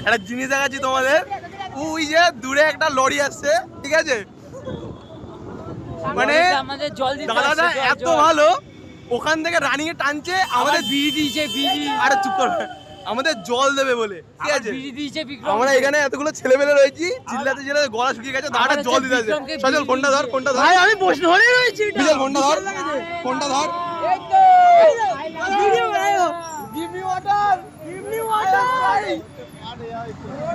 একটা জিনিস দেখাচ্ছি তোমাদের, ওই যে দূরে একটা লরি আসছে, ঠিক আছে, মানে দাদাটা এত ভালো, ওখান থেকে রানিং এ টানছে, আমাদের বিড়ি দিয়েছে বিড়ি। আরে চুপ কর, আমাদের জল দেবে বলে, ঠিক আছে। বিড়ি দিয়েছে বিক্রম। আমরা এখানে এতগুলো ছেলেমেলে রয়েছি, চিল্লাতে চিল্লাতে গলা শুকিয়ে গেছে, দাদাটা জল দিতে আছে। সজল ফোনটা ধর, ফোনটা ধর, আমি বসে ধরে রয়েছি। বিজল ফোনটা ধর, ফোনটা ধর। ভিডিও বানাও, give me water, give me water.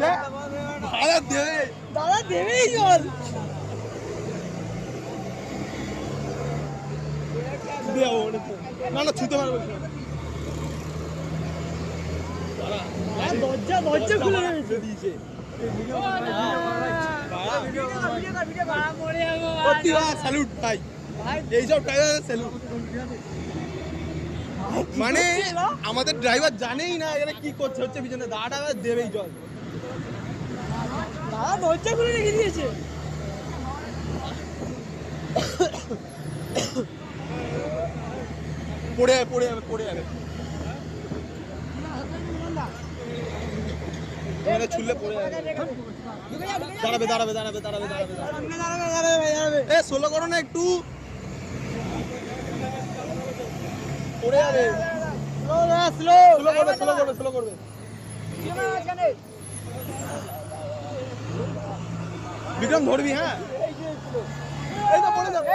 দাদা দেবে, দাদা দেবেই জল। না না ছুতে পারবো না। দরজা খুলে দিয়েছে। স্যালুট ভাই, এইসব ড্রাইভার স্যালুট। মানে আমাদের ড্রাইভার জানেই না এখানে কি করছে, হচ্ছে পিছনে দাঁড়া দেবেই জল। দাদা দরজা খুলে রেখে দিয়েছে। পড়ে যাবে, পড়ে যাবে, পড়ে যাবে, এখানে ছুললে পড়ে যাবে। দাঁড়াবে দাঁড়াবে দাঁড়াবে দাঁড়াবে দাঁড়াবে, এ সোলো করো না একটু, পড়ে যাবে। স্লো করবে, স্লো করবে, স্লো করবে। বিক্রম ধরবি, হ্যাঁ এই তো পড়ে যাবে।